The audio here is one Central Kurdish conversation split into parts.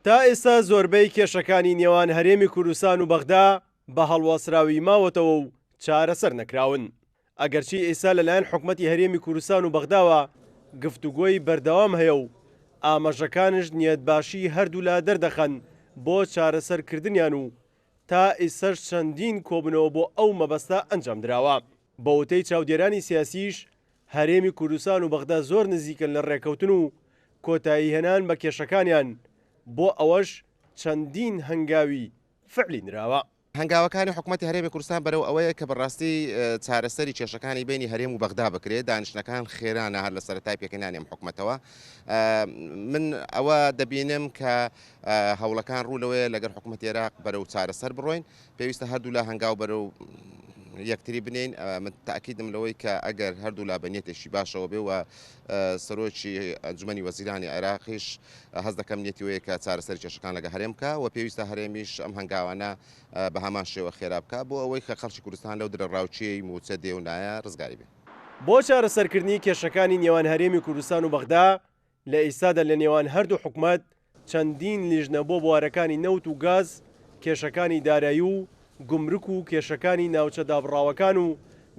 تا ئێستا زۆربەی کێشەکانی نێوان هەرێمی کوردستان و بەغدا بە هەڵواسراوی ماوەتەوە و چارەسەر نەکراون. ئەگەرچی ئێستا لەلایەن حکومەتی هەرێمی کوردستان و بەغداوە گفتوگۆی بەردەوام هەیە و ئاماژەکانش نیەتباشی هەردوو لا دەردەخەن بۆ چارەسەرکردنیان و تا ئێستاش چەندین کۆبنەوە بۆ ئەو مەبەستە ئەنجام دراوە. بە وتەی چاودێرانی سیاسیش هەرێمی کوردستان و بەغدا زۆر نزیکن لە ڕێکەوتن و کۆتایی هێنان بە کێشەکانیان بۆ ئەوەش چەندین هەنگاوی فعلی نراوە. هەنگاوەکانی حکوومەتی هەرێمی کوردستان بەرەو ئەوەیە کە بەڕاستی چارەسەری کێشەکانی بینی هەرێم و بەغدا بکرێت، دانیشتەکان خێرانە هەر لە سەرەتای پێکەنانی حکوومەتەوە. من ئەوە دەبینم کە هەوڵەکان ڕوولەوەیە لەگەر حکوومەتی عێراق بەرەو چارەسەر بڕۆین، پێویستە هەردوو لا هەنگاو بەرەو یەکتری بنین. من تاکیدم لەوەی کە ئەگەر هەردوو لا بەنیێتێکی باشەوە بێ و سەرۆکی ئەنجومەنی وەزیرانی عێراقیش هەست دەکەم نیەتیوەیە کە چارەسەری کێشەکان لەگە هەرێم بکە و پێویستە هەرێمیش ئەم هەنگاوانە بە هەمان شێوە خێرا بکە بۆ ئەوەی کە خەڵکی کوردستان لەو درەڕاوچەی موچە دێ و نایە ڕزگاری بێ. بۆ چارەسەرکردنی کێشەکانی نێوان هەرێمی کوردستان و بەغدا لە ئێستادا لە نێوان هەردوو حکومەت چەندین لیژنە بۆ بوارەکانی نەوت و گاز، کێشەکانی دارایی و گومرک و کێشەکانی ناوچە دابڕاوەکان و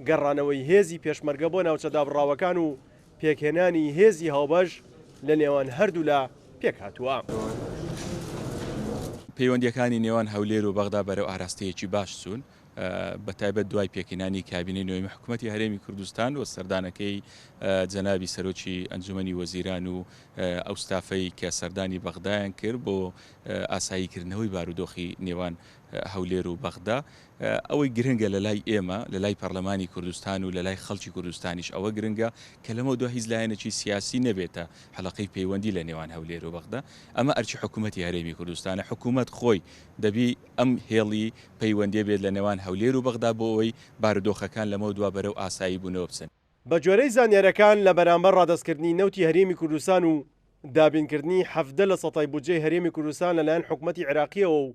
گەڕانەوەی هێزی پێشمەرگە بۆ ناوچە دابڕاوەکان و پێکهێنانی هێزی هاوبەش لە نێوان هەردوو لا پێک هاتووە. پەیوەندیەکانی نێوان هەولێر و بەغدا بەرەو ئاراستەیەکی باش چوون، بە تایبەت دوای پێکهێنانی کابینەی نوێی حکوومەتی هەرێمی کوردستان و سەردانەکەی جەنابی سەرۆکی ئەنجومەنی وەزیران و ئەو ستافەی کە سەردانی بەغدایان کرد بۆ ئاساییکردنەوەی بارودۆخی نێوان هەولێر و بەغدا. ئەوەی گرنگە لە لای ئێمە لە لای پەرلەمانی کوردستان و لە لای خەڵکی کوردستانیش ئەوە گرنگە کە لەمە دو هیچ لایەنێکی سیاسی نەبێتە حەڵقەی پەیوەندی لە نێوان هەولێر و بەغدا. ئەمە ئەرچی حکوومەتی هەرێمی کوردستانە، حکوومەت خۆی دەبی ئەم هێڵی پەیوەندی بێت لە نێوان هەولێر و بەغدا بۆ ئەوەی بارودۆخەکان لەمە دوا بەرەو ئاسایی بوونەوە بچن. بە جۆرەی زانیاریەکان لە بەرامبەر ڕادەستکردنی نەوتی هەرێمی کوردستان و دابینکردنی 17 لە سەتای بودجەی هەرێمی کوردستان لەلایەن حکوومەتی عێراقیەوە و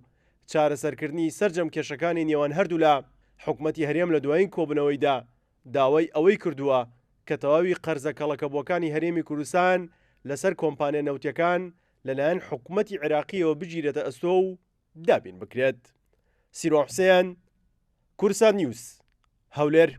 چارەسەرکردنی سەرجەم کێشەکانی نێوان هەردوو لا حکوومەتی هەرێم لە دوایین کۆبنەوەیدا داوای ئەوەی کردووە کە تەواوی قەرزە کەڵەکەبووەکانی هەرێمی کوردستان لەسەر کۆمپانیا نەوتیەکان لەلایەن حکوومەتی عێراقیەوە بگیرێتە ئەستۆ و دابین بکرێت. سیرۆ حوسێن، کورسان نیوز، هەولێر.